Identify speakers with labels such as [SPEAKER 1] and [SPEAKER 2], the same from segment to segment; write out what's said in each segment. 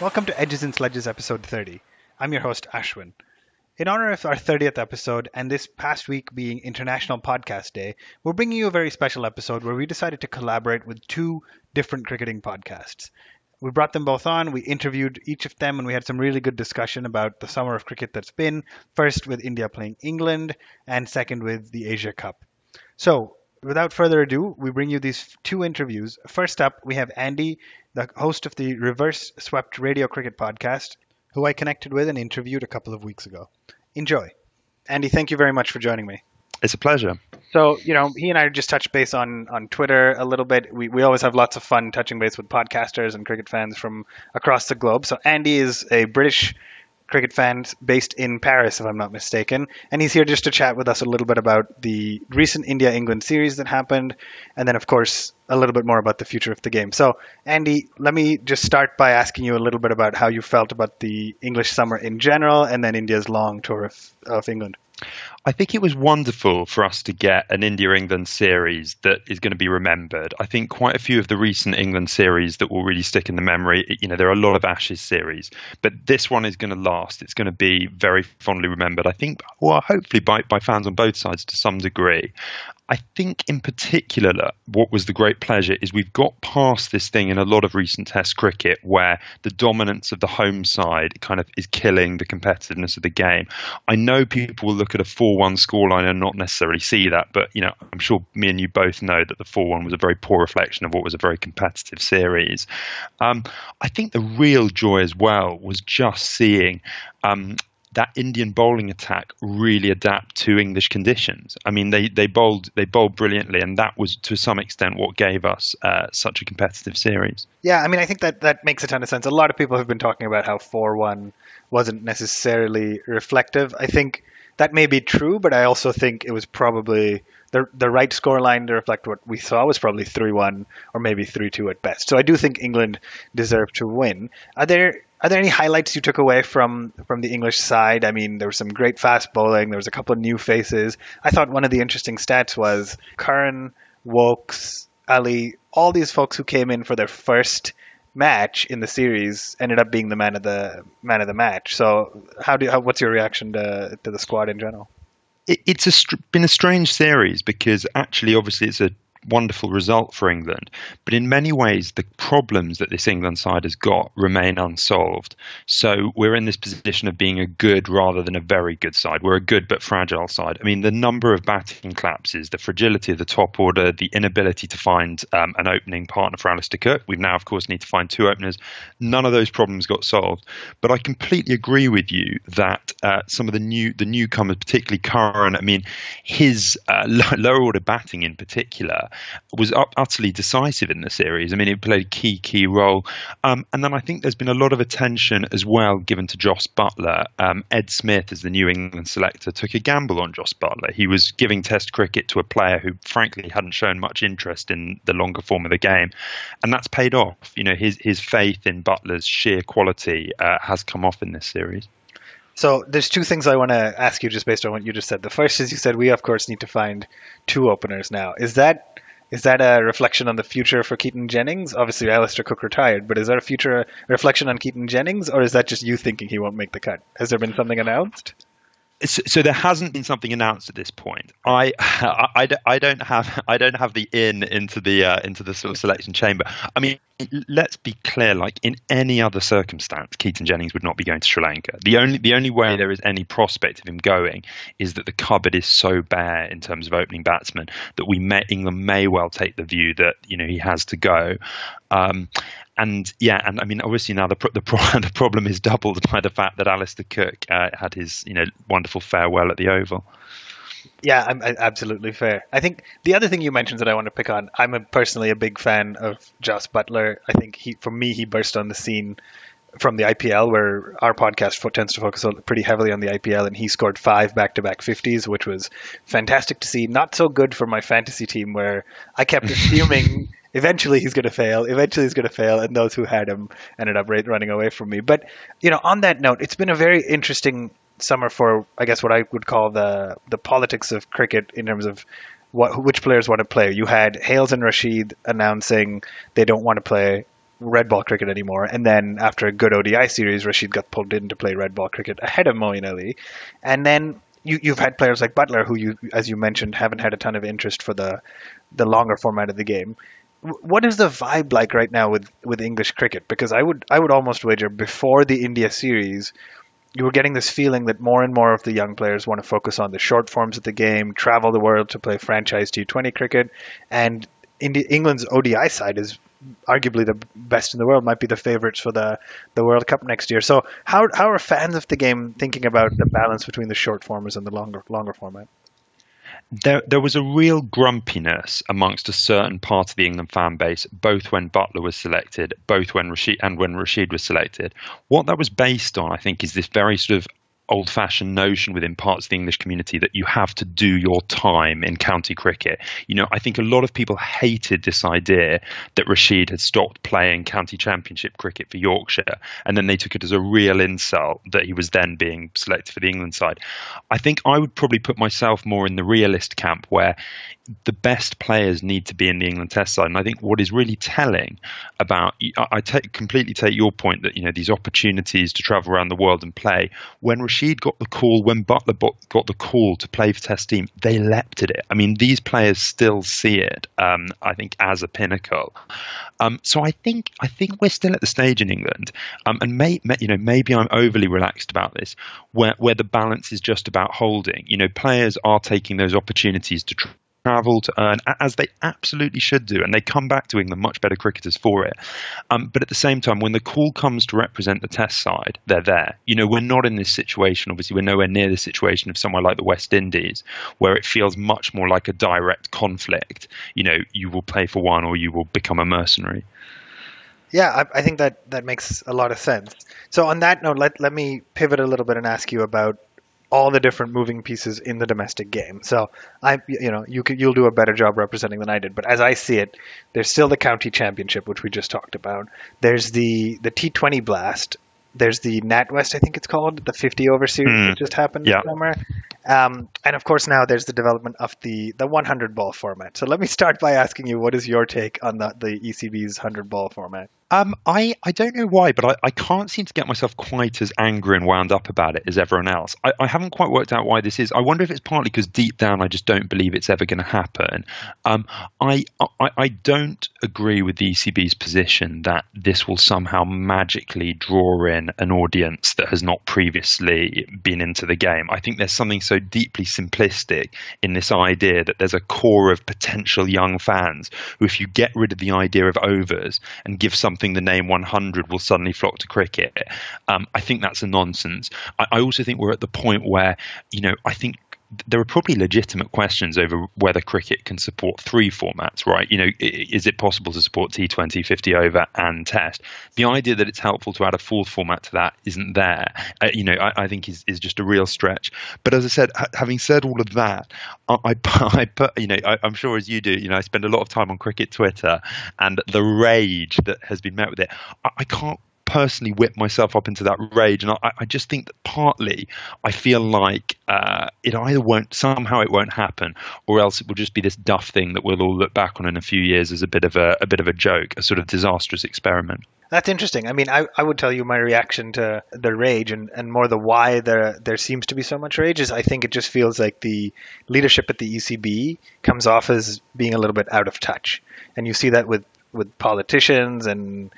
[SPEAKER 1] Welcome to Edges and Sledges episode 30. I'm your host, Ashwin. In honor of our 30th episode and this past week being International Podcast Day, we're bringing you a very special episode where we decided to collaborate with two different cricketing podcasts. We brought them both on, we interviewed each of them, and we had some really good discussion about the summer of cricket that's been, first with India playing England, and second with the Asia Cup. So, without further ado, we bring you these two interviews. First up, we have Andy, the host of the Reverse Swept Radio Cricket podcast, who I connected with and interviewed a couple of weeks ago. Enjoy. Andy, thank you very much for joining me.
[SPEAKER 2] It's a pleasure.
[SPEAKER 1] So, he and I just touched base on Twitter a little bit. We always have lots of fun touching base with podcasters and cricket fans from across the globe. So Andy is a British cricket fan based in Paris, if I'm not mistaken. And he's here just to chat with us a little bit about the recent India-England series that happened. And then, of course, a little bit more about the future of the game. So, Andy, let me just start by asking you a little bit about how you felt about the English summer in general and then India's long tour of England.
[SPEAKER 2] I think it was wonderful for us to get an India-England series that is going to be remembered. I think quite a few of the recent England series that will really stick in the memory, there are a lot of Ashes series, but this one is going to last. It's going to be very fondly remembered, I think, well, hopefully by fans on both sides to some degree. I think in particular, what was the great pleasure is we've got past this thing in a lot of recent Test cricket where the dominance of the home side kind of is killing the competitiveness of the game. I know people will look at a 4-1 scoreline and not necessarily see that, but I'm sure me and you both know that the 4-1 was a very poor reflection of what was a very competitive series. I think the real joy as well was just seeing that Indian bowling attack really adapt to English conditions. I mean, they bowled brilliantly, and that was to some extent what gave us such a competitive series.
[SPEAKER 1] Yeah, I mean, I think that makes a ton of sense. A lot of people have been talking about how 4-1 wasn't necessarily reflective. I think that may be true, but I also think it was probably the right scoreline to reflect what we saw was probably 3-1 or maybe 3-2 at best. So I do think England deserved to win. Are there any highlights you took away from the English side? I mean, there was some great fast bowling. There was a couple of new faces. I thought one of the interesting stats was Curran, Waqas, Ali, all these folks who came in for their first match in the series ended up being the man of the match. So what's your reaction to the squad in general?
[SPEAKER 2] It's been a strange series because actually, obviously, it's a wonderful result for England, but in many ways the problems that this England side has got remain unsolved. So we're in this position of being a good rather than a very good side. We're a good but fragile side. I mean, the number of batting collapses, the fragility of the top order, the inability to find an opening partner for Alistair Cook. We now, of course, need to find two openers. None of those problems got solved. But I completely agree with you that some of the newcomers, particularly Curran, I mean, his lower order batting in particular was utterly decisive in the series. I mean, it played a key role. And then I think there's been a lot of attention as well given to Jos Buttler. Ed Smith, as the New England selector, took a gamble on Jos Buttler. He was giving Test cricket to a player who, frankly, hadn't shown much interest in the longer form of the game. And that's paid off. His faith in Buttler's sheer quality has come off in this series.
[SPEAKER 1] So there's two things I want to ask you just based on what you just said. The first is you said we, of course, need to find two openers now. Is that a reflection on the future for Keaton Jennings? Obviously, Alistair Cook retired, but is that a future reflection on Keaton Jennings, or is that just you thinking he won't make the cut? Has there been something announced?
[SPEAKER 2] So there hasn't been something announced at this point. I don't have the into the sort of selection chamber. I mean, let's be clear. Like in any other circumstance, Keaton Jennings would not be going to Sri Lanka. The only way there is any prospect of him going is that the cupboard is so bare in terms of opening batsmen that England may well take the view that he has to go. And I mean, obviously now the problem is doubled by the fact that Alistair Cook had his wonderful farewell at the Oval.
[SPEAKER 1] Yeah, I'm absolutely fair. I think the other thing you mentioned that I want to pick on, I'm personally a big fan of Jos Buttler. I think he burst on the scene from the IPL, where our podcast tends to focus pretty heavily on the IPL, and he scored 5 back-to-back 50s, which was fantastic to see. Not so good for my fantasy team, where I kept assuming eventually he's going to fail, and those who had him ended up running away from me. But, on that note, it's been a very interesting summer for, I guess, what I would call the politics of cricket in terms of which players want to play. You had Hales and Rashid announcing they don't want to play red ball cricket anymore. And then after a good ODI series, Rashid got pulled in to play red ball cricket ahead of Moeen Ali. And then you've had players like Butler, who as you mentioned, haven't had a ton of interest for the longer format of the game. What is the vibe like right now with English cricket? Because I would almost wager before the India series, you were getting this feeling that more and more of the young players want to focus on the short forms of the game, travel the world to play franchise T20 cricket, and England's ODI side is arguably the best in the world, might be the favorites for the World Cup next year. So how are fans of the game thinking about the balance between the short formers and the longer format?
[SPEAKER 2] There was a real grumpiness amongst a certain part of the England fan base, both when Butler was selected, both when Rashid was selected. What that was based on, I think, is this very sort of old-fashioned notion within parts of the English community that you have to do your time in county cricket. I think a lot of people hated this idea that Rashid had stopped playing county championship cricket for Yorkshire, and then they took it as a real insult that he was then being selected for the England side. I think I would probably put myself more in the realist camp, where the best players need to be in the England Test side. And I think what is really telling about, completely take your point that, these opportunities to travel around the world and play, when Rashid got the call, when Butler got the call to play for Test team, they leapt at it. I mean, these players still see it, I think, as a pinnacle. So I think we're still at the stage in England, and maybe I'm overly relaxed about this, where the balance is just about holding. Players are taking those opportunities to travel, to earn, as they absolutely should do, and they come back to England much better cricketers for it. But at the same time, when the call comes to represent the Test side, they're there. We're not in this situation. Obviously, we're nowhere near the situation of somewhere like the West Indies, where it feels much more like a direct conflict. You will play for one or you will become a mercenary.
[SPEAKER 1] Yeah, I think that makes a lot of sense. So on that note, let me pivot a little bit and ask you about all the different moving pieces in the domestic game. So you'll do a better job representing than I did. But as I see it, there's still the county championship, which we just talked about. There's the T20 Blast. There's the NatWest, I think it's called, the 50 over series that just happened this summer. And of course now there's the development of the 100 ball format. So let me start by asking you, what is your take on the ECB's 100 ball format?
[SPEAKER 2] I don't know why, but I can't seem to get myself quite as angry and wound up about it as everyone else. I haven't quite worked out why this is. I wonder if it's partly because deep down I just don't believe it's ever going to happen. I don't agree with the ECB's position that this will somehow magically draw in an audience that has not previously been into the game. I think there's something so deeply simplistic in this idea that there's a core of potential young fans who, if you get rid of the idea of overs and give something the name 100, will suddenly flock to cricket. I think that's a nonsense. I also think we're at the point where, I think there are probably legitimate questions over whether cricket can support three formats, right? Is it possible to support T20, 50 over and Test? The idea that it's helpful to add a fourth format to that isn't there. I think is just a real stretch. But as I said, having said all of that, I'm sure as you do, I spend a lot of time on cricket Twitter, and the rage that has been met with it, I can't personally whip myself up into that rage, and I just think that partly I feel like it either won't happen, or else it will just be this duff thing that we'll all look back on in a few years as a bit of a joke, a sort of disastrous experiment.
[SPEAKER 1] That's interesting. I mean, I would tell you my reaction to the rage and more the why there seems to be so much rage is I think it just feels like the leadership at the ECB comes off as being a little bit out of touch, and you see that with politicians and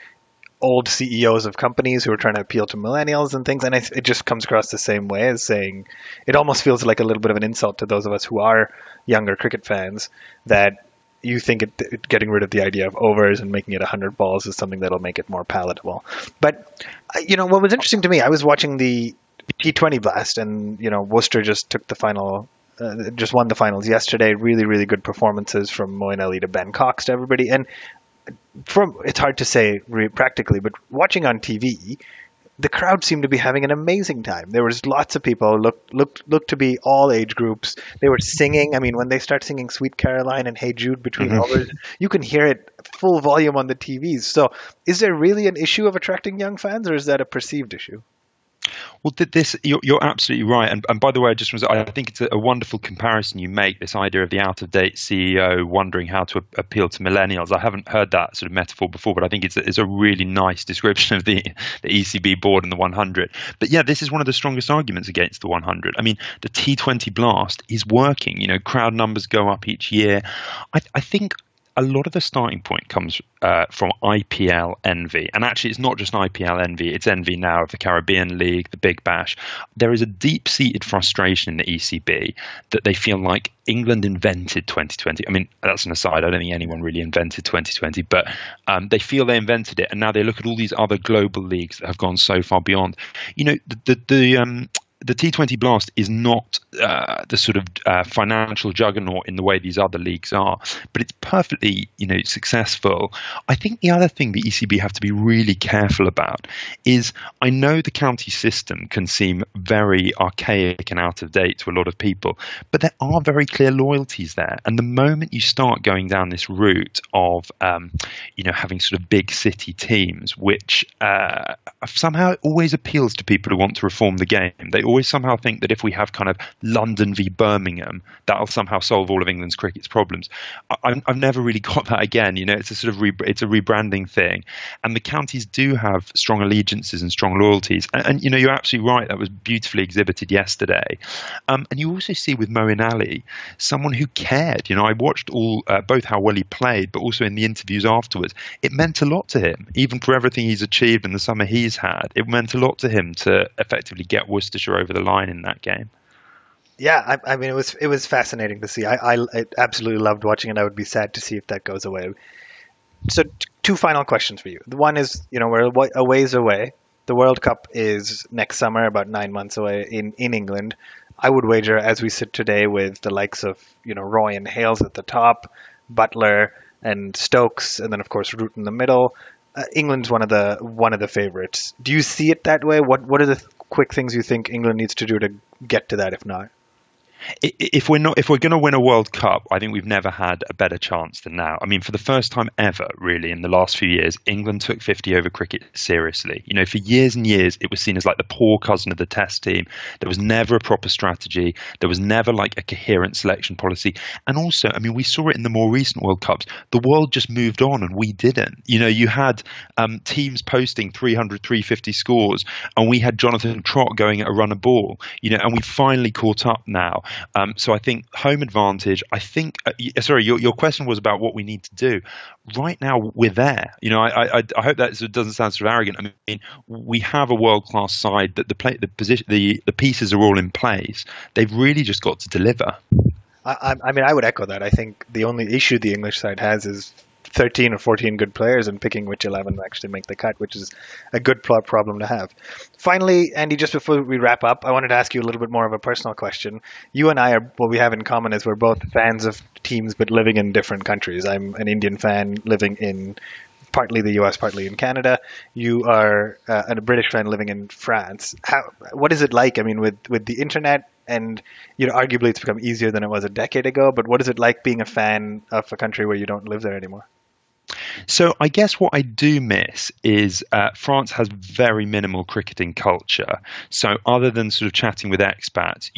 [SPEAKER 1] old CEOs of companies who are trying to appeal to millennials and things, and it just comes across the same way as saying, it almost feels like a little bit of an insult to those of us who are younger cricket fans, that you think getting rid of the idea of overs and making it 100 balls is something that'll make it more palatable. But what was interesting to me, I was watching the T20 Blast, and Worcester just took the final. Just won the finals yesterday. Really, really good performances from Moeen Ali to Ben Cox to everybody. And it's hard to say practically, but watching on TV, the crowd seemed to be having an amazing time. There was lots of people, looked to be all age groups. They were singing. I mean, when they start singing Sweet Caroline and Hey Jude between overs, you can hear it full volume on the TVs. So is there really an issue of attracting young fans, or is that a perceived issue?
[SPEAKER 2] Well, this you're absolutely right. And by the way, I think it's a wonderful comparison you make. This idea of the out-of-date CEO wondering how to appeal to millennials. I haven't heard that sort of metaphor before, but I think it's a really nice description of the ECB board and the 100. But yeah, this is one of the strongest arguments against the 100. I mean, the T20 blast is working. Crowd numbers go up each year. I think a lot of the starting point comes from IPL envy. And actually, it's not just IPL envy, it's envy now of the Caribbean League, the Big Bash. There is a deep-seated frustration in the ECB that they feel like England invented 2020. I mean, that's an aside. I don't think anyone really invented 2020, but they feel they invented it. And now they look at all these other global leagues that have gone so far beyond. The T20 blast is not the sort of financial juggernaut in the way these other leagues are, but it's perfectly, successful. I think the other thing the ECB have to be really careful about is, I know the county system can seem very archaic and out of date to a lot of people, but there are very clear loyalties there. And the moment you start going down this route of, having sort of big city teams, which somehow always appeals to people who want to reform the game. They always somehow think that if we have kind of London v Birmingham, that'll somehow solve all of England's cricket's problems. I've never really got that again. It's a sort of it's a rebranding thing, and the counties do have strong allegiances and strong loyalties. And you're absolutely right. That was beautifully exhibited yesterday. And you also see with Moeen Ali, someone who cared. I watched both how well he played, but also in the interviews afterwards. It meant a lot to him, even for everything he's achieved in the summer he's had. It meant a lot to him to effectively get Worcestershire over the line in that game.
[SPEAKER 1] Yeah, I mean, it was fascinating to see. I absolutely loved watching it. I would be sad to see if that goes away. So, two final questions for you. The one is, we're a ways away. The World Cup is next summer, about 9 months away in England. I would wager, as we sit today, with the likes of Roy and Hales at the top, Butler and Stokes, and then of course Root in the middle. England's one of the favorites. Do you see it that way? What are the quick things you think England needs to do to get to that, if not?
[SPEAKER 2] If we're going to win a World Cup, I think we've never had a better chance than now. I mean, for the first time ever, really, in the last few years, England took 50 over cricket seriously. For years and years, it was seen as like the poor cousin of the Test team. There was never a proper strategy. There was never like a coherent selection policy. And also, I mean, we saw it in the more recent World Cups. The world just moved on and we didn't. You had teams posting 300, 350 scores, and we had Jonathan Trott going at a run a ball, and we finally caught up now. So I think home advantage. I think. Sorry, your question was about what we need to do. Right now, we're there. I hope that doesn't sound sort of arrogant. I mean, we have a world class side. That the pieces are all in place. They've really just got to deliver.
[SPEAKER 1] I mean, I would echo that. I think the only issue the English side has is 13 or 14 good players and picking which 11 actually make the cut, which is a good problem to have. Finally, Andy, just before we wrap up, I wanted to ask you a little bit more of a personal question. You and I what we have in common is we're both fans of teams, but living in different countries. I'm an Indian fan living in partly the US, partly in Canada. You are a British fan living in France. What is it like? I mean, with the internet, and arguably it's become easier than it was a decade ago, but what is it like being a fan of a country where you don't live there anymore?
[SPEAKER 2] So I guess what I do miss is France has very minimal cricketing culture. So other than sort of chatting with expats,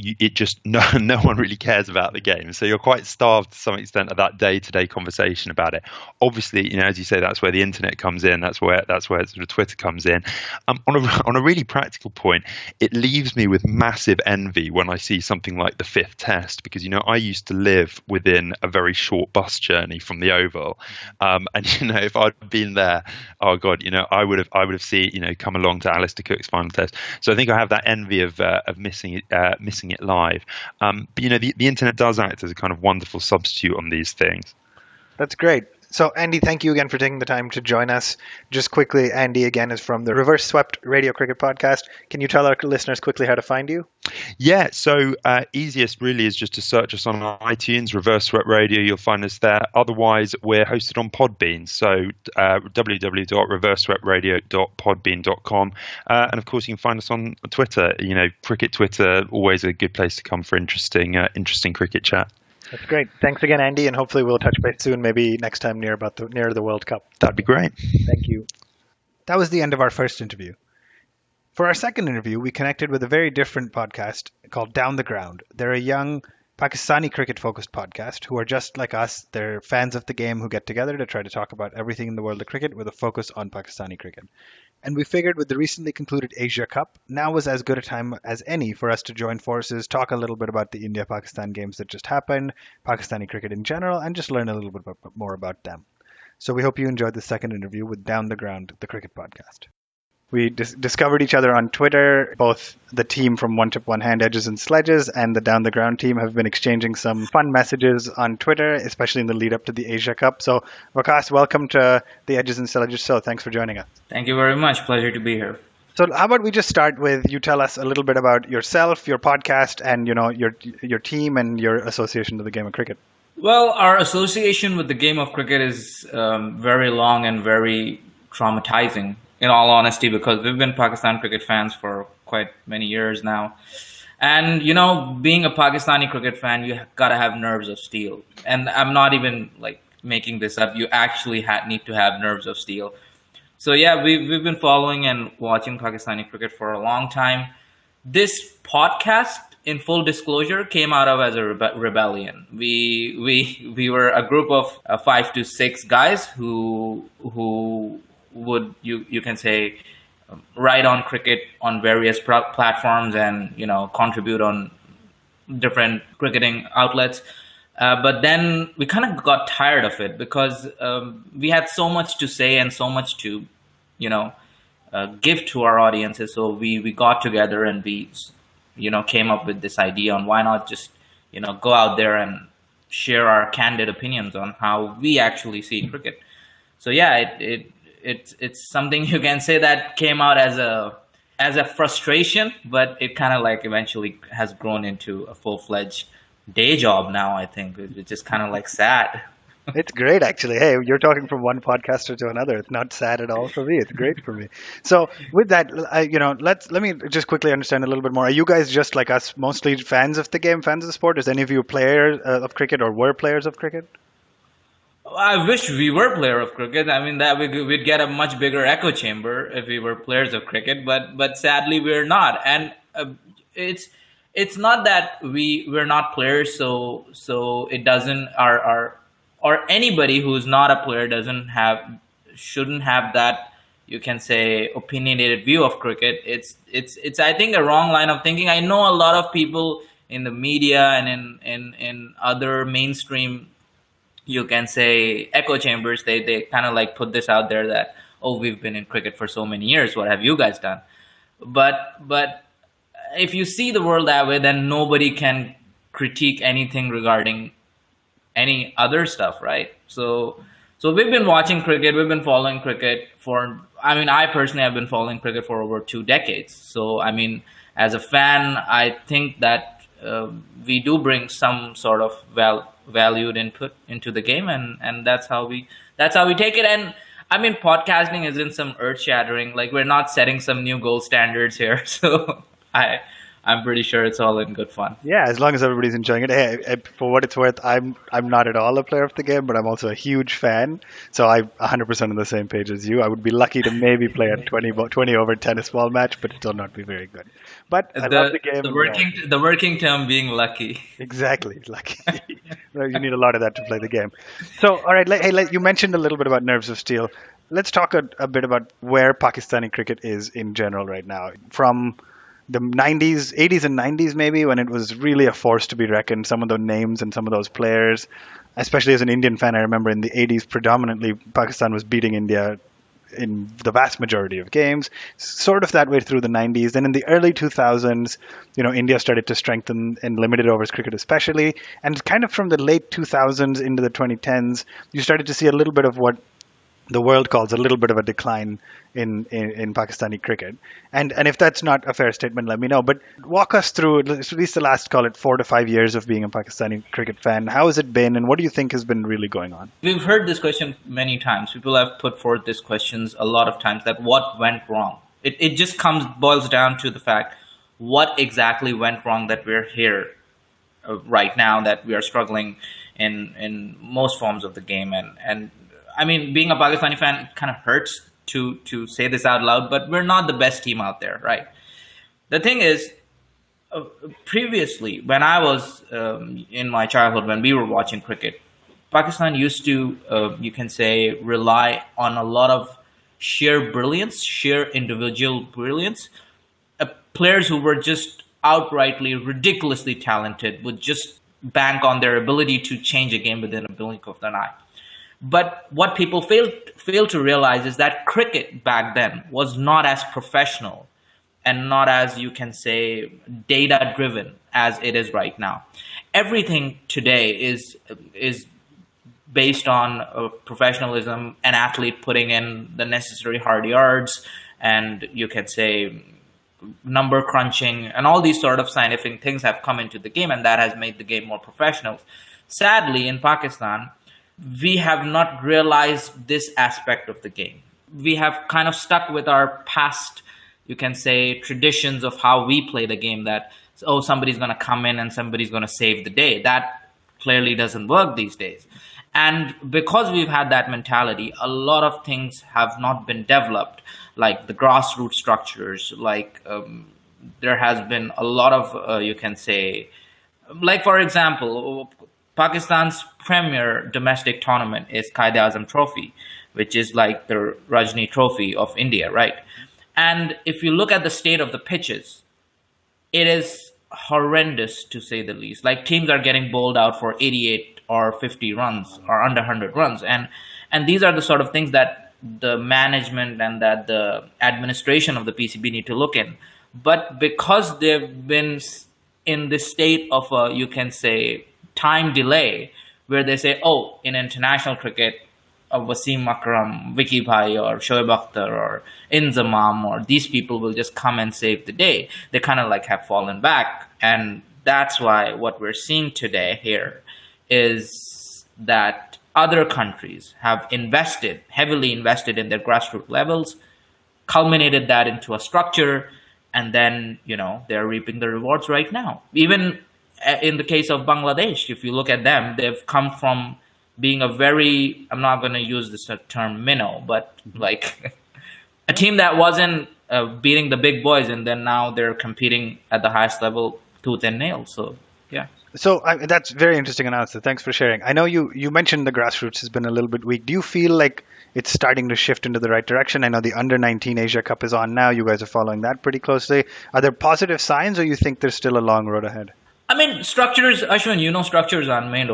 [SPEAKER 2] no one really cares about the game. So you're quite starved to some extent of that day-to-day conversation about it. Obviously, as you say, that's where the internet comes in. That's where sort of Twitter comes in. On a really practical point, it leaves me with massive envy when I see something like the fifth test, because I used to live within a very short bus journey from the Oval. And if I'd been there, oh God, I would have seen come along to Alistair Cook's final test. So I think I have that envy of missing it live. But the internet does act as a kind of wonderful substitute on these things.
[SPEAKER 1] That's great. So, Andy, thank you again for taking the time to join us. Just quickly, Andy, again, is from the Reverse Swept Radio Cricket Podcast. Can you tell our listeners quickly how to find you?
[SPEAKER 2] Yeah, so easiest really is just to search us on iTunes, Reverse Swept Radio. You'll find us there. Otherwise, we're hosted on Podbean. So www.reverseswepradio.podbean.com. And of course, you can find us on Twitter. Cricket Twitter, always a good place to come for interesting cricket chat.
[SPEAKER 1] That's great. Thanks again, Andy, and hopefully we'll touch base soon, maybe next time near the World Cup.
[SPEAKER 2] That'd be great.
[SPEAKER 1] Thank you. That was the end of our first interview. For our second interview, we connected with a very different podcast called Down the Ground. They're a young Pakistani cricket focused podcast who are just like us. They're fans of the game who get together to try to talk about everything in the world of cricket with a focus on Pakistani cricket. And we figured with the recently concluded Asia Cup, now was as good a time as any for us to join forces, talk a little bit about the India-Pakistan games that just happened, Pakistani cricket in general, and just learn a little bit more about them. So we hope you enjoyed the second interview with Down the Ground, the cricket podcast. We discovered each other on Twitter. Both the team from One Tip One Hand, Edges and Sledges, and the Down the Ground team have been exchanging some fun messages on Twitter, especially in the lead up to the Asia Cup. So, Waqas, welcome to the Edges and Sledges show. Thanks for joining us.
[SPEAKER 3] Thank you very much. Pleasure to be here.
[SPEAKER 1] So, how about we just start with you tell us a little bit about yourself, your podcast, and your team and your association to the game of cricket.
[SPEAKER 3] Well, our association with the game of cricket is very long and very traumatizing, in all honesty, because we've been Pakistan cricket fans for quite many years now. And, being a Pakistani cricket fan, you gotta have nerves of steel. And I'm not even making this up. You actually need to have nerves of steel. So yeah, we've been following and watching Pakistani cricket for a long time. This podcast, in full disclosure, came out of as a rebellion. We were a group of 5 to 6 guys who would you can say write on cricket on various platforms and contribute on different cricketing outlets. But then we kind of got tired of it because we had so much to say and so much to give to our audiences. So we got together and we came up with this idea on why not just go out there and share our candid opinions on how we actually see cricket. So yeah, it's something you can say that came out as a frustration, but it kind of eventually has grown into a full-fledged day job now. I think it's just kind of sad.
[SPEAKER 1] It's great, actually. Hey, you're talking from one podcaster to another. It's not sad at all for me. It's great for me. So with that, let me just quickly understand a little bit more. Are you guys just like us, mostly fans of the game, fans of the sport? Is any of you players of cricket or were players of cricket?
[SPEAKER 3] I wish we were player of cricket. I mean, that we'd get a much bigger echo chamber if we were players of cricket, but sadly we're not. And it's not that we're not players, so it doesn't or anybody who's not a player shouldn't have that, you can say, opinionated view of cricket. It's I think a wrong line of thinking. I know a lot of people in the media and in other mainstream, you can say, echo chambers, they kind of put this out there that, oh, we've been in cricket for so many years, what have you guys done? But if you see the world that way, then nobody can critique anything regarding any other stuff, right? So we've been watching cricket, we've been following cricket I personally have been following cricket for over 2 decades. So I mean, as a fan, I think that we do bring some sort of valued input into the game, and that's how we take it. And I mean, podcasting isn't some earth-shattering, we're not setting some new gold standards here. So I'm pretty sure it's all in good fun.
[SPEAKER 1] Yeah, as long as everybody's enjoying it. Hey, for what it's worth, I'm not at all a player of the game, but I'm also a huge fan. So I'm 100% on the same page as you. I would be lucky to maybe play a 20 over tennis ball match, but still not be very good. But I love the game.
[SPEAKER 3] The working term being lucky.
[SPEAKER 1] Exactly, lucky. You need a lot of that to play the game. So, all right, you mentioned a little bit about nerves of steel. Let's talk a bit about where Pakistani cricket is in general right now. From the 80s and 90s maybe, when it was really a force to be reckoned, some of the names and some of those players, especially as an Indian fan, I remember in the 80s predominantly Pakistan was beating India in the vast majority of games, sort of that way through the 90s. Then in the early 2000s, India started to strengthen in limited overs cricket especially, and kind of from the late 2000s into the 2010s, you started to see a little bit of what the world calls a little bit of a decline in Pakistani cricket. And if that's not a fair statement, let me know. But walk us through at least the last, call it 4 to 5 years of being a Pakistani cricket fan. How has it been, and what do you think has been really going on?
[SPEAKER 3] We've heard this question many times. People have put forth these questions a lot of times, that what went wrong? It just boils down to the fact, what exactly went wrong that we're here right now, that we are struggling in most forms of the game. And I mean, being a Pakistani fan, it kind of hurts to say this out loud, but we're not the best team out there, right? The thing is, previously, when I was in my childhood, when we were watching cricket, Pakistan used to, you can say, rely on a lot of sheer brilliance, sheer individual brilliance. Players who were just outrightly, ridiculously talented would just bank on their ability to change a game within a blink of an eye. But what people fail to realize is that cricket back then was not as professional and not as, you can say, data driven as it is right now. Everything today is based on professionalism, an athlete putting in the necessary hard yards, and you can say number crunching, and all these sort of scientific things have come into the game, and that has made the game more professional. Sadly, in Pakistan, we have not realized this aspect of the game. We have kind of stuck with our past, you can say, traditions of how we play the game, that, oh, somebody's going to come in and somebody's going to save the day. That clearly doesn't work these days. And because we've had that mentality, a lot of things have not been developed, like the grassroots structures, like there has been a lot of, you can say, like, for example, Pakistan's premier domestic tournament is Qaid-e-Azam Trophy, which is like the Rajni Trophy of India, right? And if you look at the state of the pitches, it is horrendous, to say the least. Like, teams are getting bowled out for 88 or 50 runs or under 100 runs. And these are the sort of things that the management and that the administration of the PCB need to look in. But because they've been in this state of a, you can say, time delay, where they say, oh, in international cricket, Wasim Akram, Vicky Bhai, or Shoaib Akhtar, or Inzamam, or these people will just come and save the day. They kind of like have fallen back. And that's why what we're seeing today here is that other countries have heavily invested in their grassroots levels, culminated that into a structure, and then, they're reaping the rewards right now. Even in the case of Bangladesh, if you look at them, they've come from being a very, I'm not going to use this term minnow, but like a team that wasn't beating the big boys, and then now they're competing at the highest level tooth and nail. So, yeah.
[SPEAKER 1] So that's very interesting analysis. Thanks for sharing. I know you mentioned the grassroots has been a little bit weak. Do you feel like it's starting to shift into the right direction? I know the Under-19 Asia Cup is on now. You guys are following that pretty closely. Are there positive signs, or you think there's still a long road ahead?
[SPEAKER 3] I mean, structures, Ashwin, structures aren't made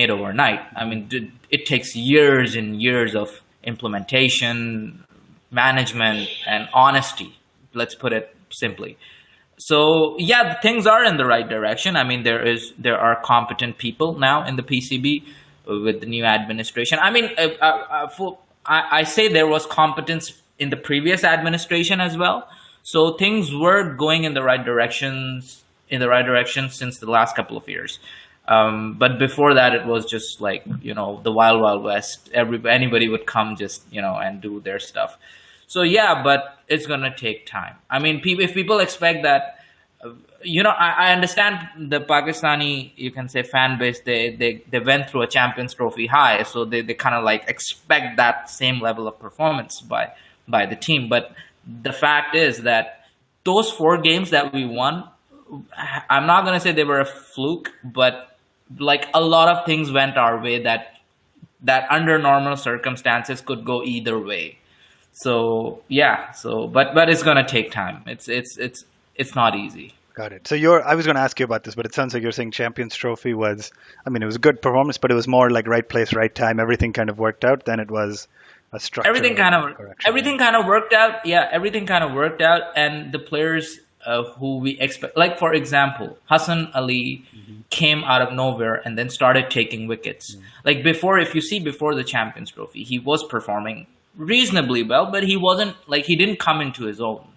[SPEAKER 3] overnight. I mean, it takes years and years of implementation, management, and honesty. Let's put it simply. So, yeah, things are in the right direction. I mean, there are competent people now in the PCB with the new administration. I mean, I say there was competence in the previous administration as well. So things were going in the right direction since the last couple of years. But before that, it was just like, the wild, wild west. Anybody would come just, and do their stuff. So, yeah, but it's going to take time. I mean, if people expect that, I understand the Pakistani, you can say, fan base, they went through a Champions Trophy high. So they kind of like expect that same level of performance by the team. But the fact is that those 4 games that we won, I'm not going to say they were a fluke, but like a lot of things went our way that under normal circumstances could go either way. So yeah, but it's going to take time. It's not easy.
[SPEAKER 1] Got it. So I was going to ask you about this, but it sounds like you're saying Champions Trophy was, I mean, it was a good performance, but it was more like right place, right time. Everything kind of worked out than it was a structure.
[SPEAKER 3] Everything kind of worked out. Yeah, everything kind of worked out, and the players who we expect, like for example, Hassan Ali came out of nowhere and then started taking wickets. Like before the Champions Trophy, he was performing reasonably well, but he didn't come into his own.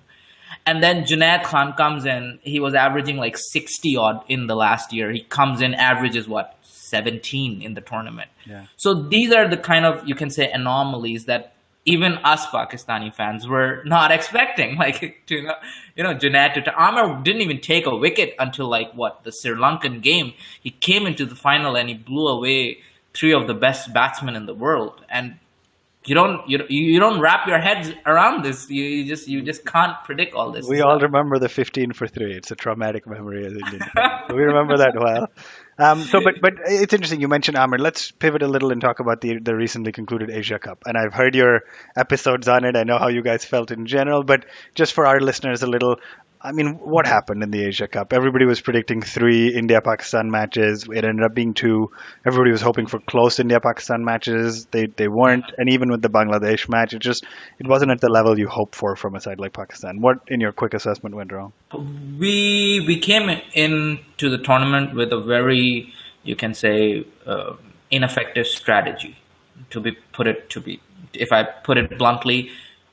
[SPEAKER 3] And then Junaid Khan comes in, he was averaging like 60 odd in the last year. He comes in, averages 17 in the tournament. Yeah. So these are the kind of, you can say, anomalies that even us Pakistani fans were not expecting. Like, Junaid Amar didn't even take a wicket until the Sri Lankan game. He came into the final and he blew away 3 of the best batsmen in the world. And you don't wrap your heads around this. You just can't predict all this
[SPEAKER 1] We all
[SPEAKER 3] stuff.
[SPEAKER 1] remember the 15 for 3. It's a traumatic memory as Indian fans. So we remember that well. But it's interesting. You mentioned Amr. Let's pivot a little and talk about the recently concluded Asia Cup. And I've heard your episodes on it. I know how you guys felt in general. But just for our listeners, a little. I mean, what happened in the Asia Cup? Everybody was predicting 3 India-Pakistan matches. It ended up being 2. Everybody was hoping for close India-Pakistan matches. They weren't. And even with the Bangladesh match, it wasn't at the level you hope for from a side like Pakistan. What, in your quick assessment, went wrong?
[SPEAKER 3] We came into the tournament with a very, you can say, ineffective strategy. If I put it bluntly,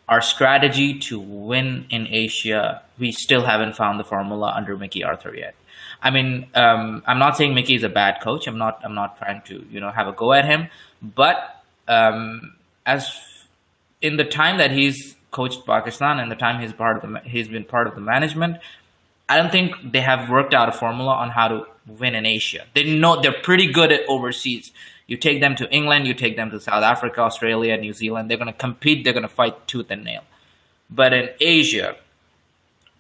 [SPEAKER 3] our strategy to win in Asia, we still haven't found the formula under Mickey Arthur yet. I mean, I'm not saying Mickey is a bad coach. I'm not trying to have a go at him, but as in the time that he's coached Pakistan and the time he's been part of the management, I don't think they have worked out a formula on how to win in Asia. They know they're pretty good at overseas. You take them to England, you take them to South Africa, Australia, New Zealand. They're going to compete. They're going to fight tooth and nail. But in Asia,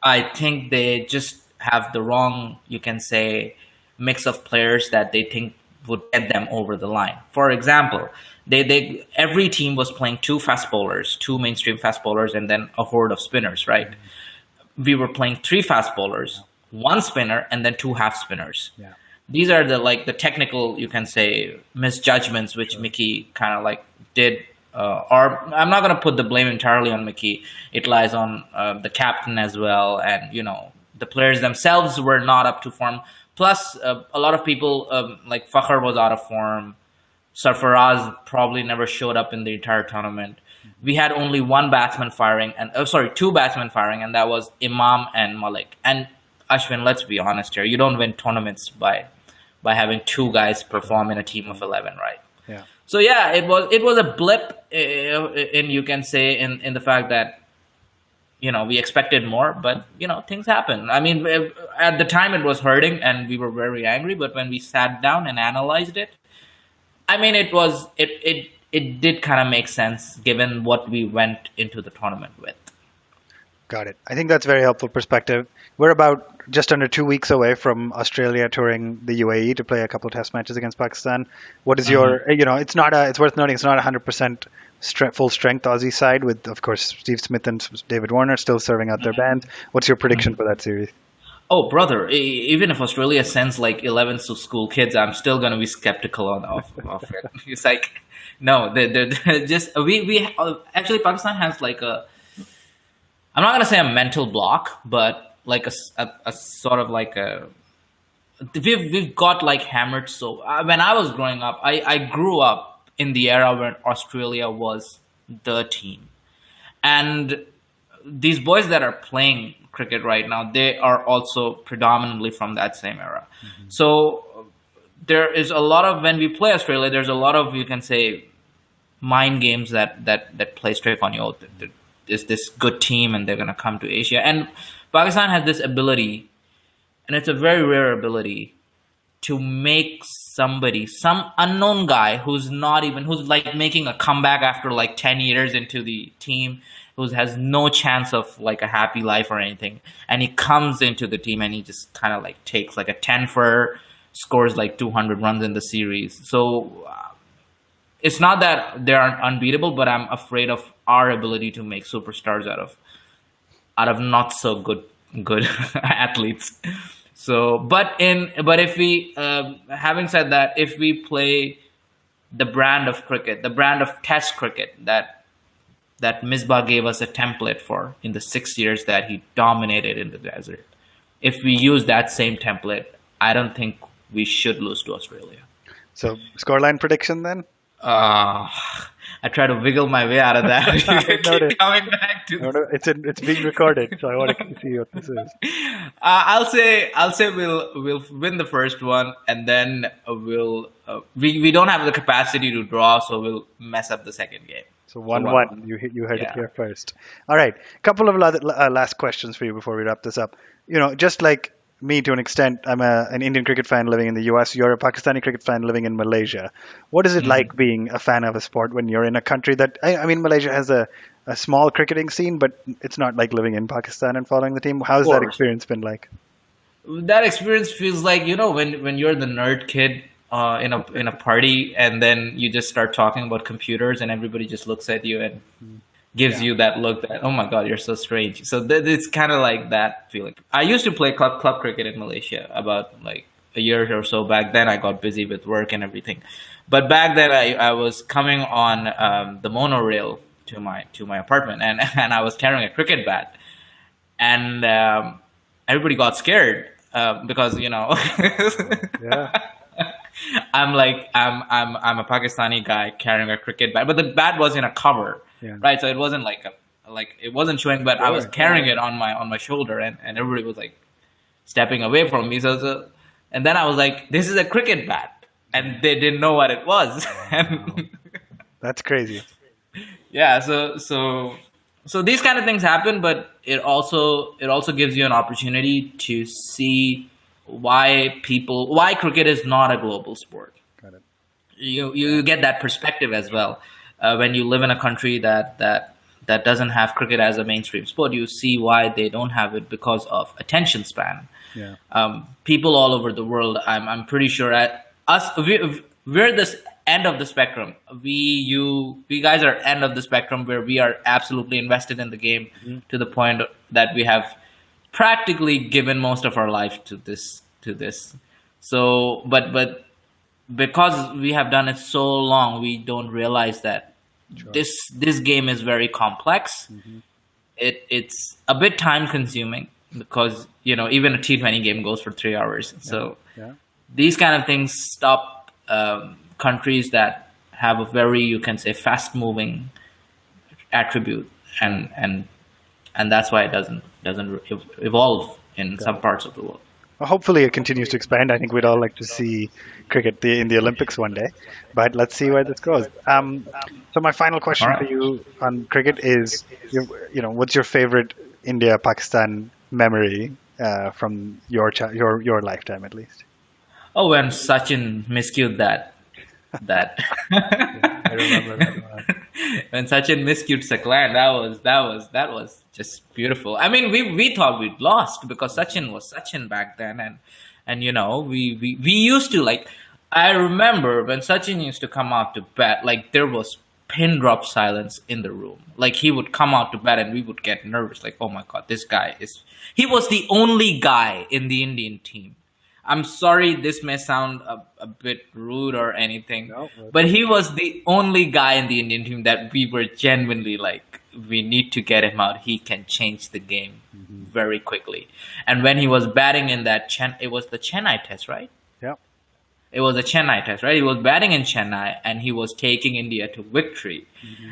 [SPEAKER 3] I think they just have the wrong, you can say, mix of players that they think would get them over the line. For example, they every team was playing 2 fast bowlers, 2 mainstream fast bowlers, and then a horde of spinners, right? We were playing 3 fast bowlers, 1 spinner, and then 2 half spinners.
[SPEAKER 1] Yeah.
[SPEAKER 3] These are the technical, you can say, misjudgments which Mickey kind of like did. Or I'm not going to put the blame entirely on Mickey. It lies on the captain as well, and the players themselves were not up to form. Plus, a lot of people like Fakhr was out of form. Sarfaraz probably never showed up in the entire tournament. We had only 1 batsman firing, and 2 batsmen firing, and that was Imam and Malik. And Ashwin, let's be honest here. You don't win tournaments by having 2 guys perform in a team of 11, right?
[SPEAKER 1] Yeah.
[SPEAKER 3] So yeah, it was a blip in you can say in the fact that we expected more, but things happen. I mean, at the time it was hurting and we were very angry, but when we sat down and analyzed it, I mean, it did kind of make sense given what we went into the tournament with.
[SPEAKER 1] Got it. I think that's very helpful perspective. We're about just under 2 weeks away from Australia touring the UAE to play a couple of test matches against Pakistan. What is your, it's worth noting it's not 100% full strength Aussie side with, of course, Steve Smith and David Warner still serving out their band. What's your prediction for that series?
[SPEAKER 3] Oh, brother! Even if Australia sends like 11 school kids, I'm still gonna be skeptical of it. It's like, no, they're just we actually Pakistan has like I'm not gonna say a mental block, but like a sort of like we've got like hammered. So when I was growing up, I grew up in the era when Australia was the team, and these boys that are playing cricket right now, they are also predominantly from that same era. So there is a lot of, when we play Australia, there's a lot of, you can say, mind games that play straight on you. Oh, is this good team and they're going to come to Asia. And Pakistan has this ability, and it's a very rare ability, to make somebody, some unknown guy who's like making a comeback after like 10 years into the team, who has no chance of like a happy life or anything, and he comes into the team and he just kind of like takes like a 10 for, scores like 200 runs in the series. So it's not that they aren't unbeatable, but I'm afraid of our ability to make superstars out of not so good athletes. So, but if we, having said that, if we play the brand of cricket, the brand of Test cricket that Misbah gave us a template for in the 6 years that he dominated in the desert, if we use that same template, I don't think we should lose to Australia.
[SPEAKER 1] So, scoreline prediction then?
[SPEAKER 3] I try to wiggle my way out of that. Coming back to
[SPEAKER 1] it's being recorded, so I want to see what this is.
[SPEAKER 3] I'll say we'll win the first one, and then we don't have the capacity to draw, so we'll mess up the second game.
[SPEAKER 1] So 1-1. You heard it here first. All right. A couple of last questions for you before we wrap this up. Just like me to an extent. I'm an Indian cricket fan living in the US. You're a Pakistani cricket fan living in Malaysia. What is it like being a fan of a sport when you're in a country that, I mean, Malaysia has a small cricketing scene, but it's not like living in Pakistan and following the team. How's that
[SPEAKER 3] course.
[SPEAKER 1] experience been like?
[SPEAKER 3] That experience feels like, when you're the nerd kid in a party, and then you just start talking about computers, and everybody just looks at you and gives you that look that, oh my god, you're so strange. So it's kind of like that feeling. I used to play club cricket in Malaysia about like a year or so back. Then I got busy with work and everything, but back then I was coming on the monorail to my apartment, and and I was carrying a cricket bat, and everybody got scared because
[SPEAKER 1] Yeah.
[SPEAKER 3] I'm a Pakistani guy carrying a cricket bat, but the bat was in a cover, right? So it wasn't it wasn't showing, but I was carrying it on my shoulder, and everybody was like stepping away from me. So and then I was like, this is a cricket bat, and they didn't know what it was.
[SPEAKER 1] That's crazy.
[SPEAKER 3] Yeah, so these kind of things happen, but it also gives you an opportunity to see why cricket is not a global sport.
[SPEAKER 1] Got it.
[SPEAKER 3] You get that perspective as well when you live in a country that doesn't have cricket as a mainstream sport. You see why they don't have it, because of attention span.
[SPEAKER 1] Yeah.
[SPEAKER 3] People all over the world, I'm pretty sure we're this end of the spectrum. We guys are end of the spectrum, where we are absolutely invested in the game to the point that we have practically given most of our life to this. So, but because we have done it so long, we don't realize that this game is very complex. It's a bit time consuming, because even a T20 game goes for 3 hours. So these kind of things stop countries that have a very, you can say, fast moving attribute, and that's why it doesn't evolve in some parts of the world.
[SPEAKER 1] Well, hopefully it continues to expand. I think we'd all like to see cricket in the Olympics one day, but let's see where this goes. So my final question for you on cricket is, what's your favorite India-Pakistan memory from your lifetime, at least?
[SPEAKER 3] Oh, when Sachin miscued that.
[SPEAKER 1] I remember that one.
[SPEAKER 3] When Sachin miscued Saklan, that was just beautiful. I mean, we thought we'd lost, because Sachin was Sachin back then, and we used to, like, I remember when Sachin used to come out to bat, like, there was pin drop silence in the room. Like, he would come out to bat and we would get nervous, like, oh my god, he was the only guy in the Indian team. I'm sorry, this may sound a bit rude or anything, but he was the only guy in the Indian team that we were genuinely like, we need to get him out. He can change the game very quickly. And when he was batting in that it was the Chennai test, right?
[SPEAKER 1] Yeah.
[SPEAKER 3] It was a Chennai test, right? He was batting in Chennai, and he was taking India to victory.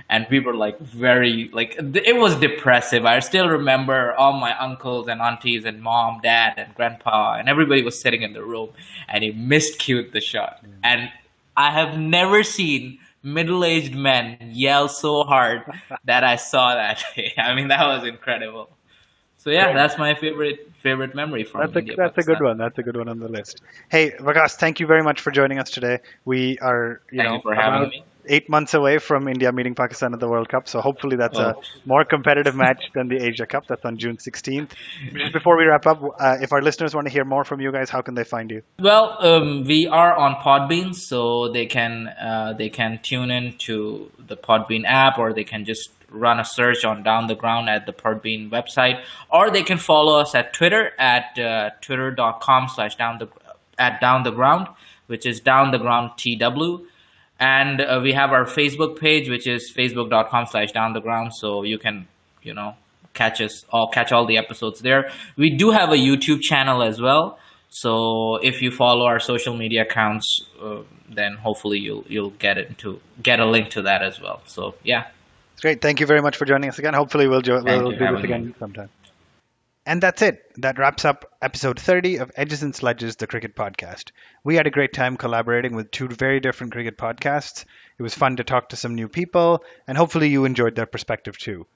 [SPEAKER 3] And we were like it was depressive. I still remember all my uncles and aunties and mom, dad, and grandpa, and everybody was sitting in the room, and he miscued the shot. And I have never seen middle-aged men yell so hard that I saw that day. I mean, that was incredible. So yeah, that's my favorite memory from India.
[SPEAKER 1] That's a good one. That's a good one on the list. Hey, Waqas, thank you very much for joining us today. We are,
[SPEAKER 3] Thank you for having me.
[SPEAKER 1] 8 months away from India meeting Pakistan at the World Cup, so hopefully that's a more competitive match than the Asia Cup. That's on June 16th. Just before we wrap up, if our listeners want to hear more from you guys, how can they find you?
[SPEAKER 3] Well, we are on Podbean, so they can tune in to the Podbean app, or they can just run a search on Down the Ground at the Podbean website, or they can follow us at Twitter at twitter.com/down the ground, which is Down the Ground TW. And we have our Facebook page, which is facebook.com/downtheground. So you can, catch all the episodes there. We do have a YouTube channel as well. So if you follow our social media accounts, then hopefully you'll get a link to that as well. So yeah.
[SPEAKER 1] Great. Thank you very much for joining us again. Hopefully we'll do this again sometime. And that's it. That wraps up episode 30 of Edges and Sledges, the cricket podcast. We had a great time collaborating with two very different cricket podcasts. It was fun to talk to some new people, and hopefully you enjoyed their perspective too.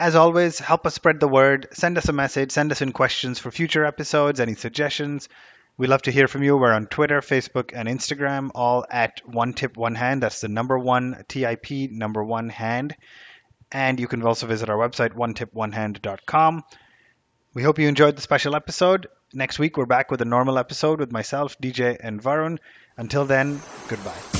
[SPEAKER 1] As always, help us spread the word. Send us a message. Send us in questions for future episodes, any suggestions. We love to hear from you. We're on Twitter, Facebook, and Instagram, all at One Tip One Hand. That's the number one TIP, number one hand. And you can also visit our website, onetiponehand.com. We hope you enjoyed the special episode. Next week, we're back with a normal episode with myself, DJ, and Varun. Until then, goodbye.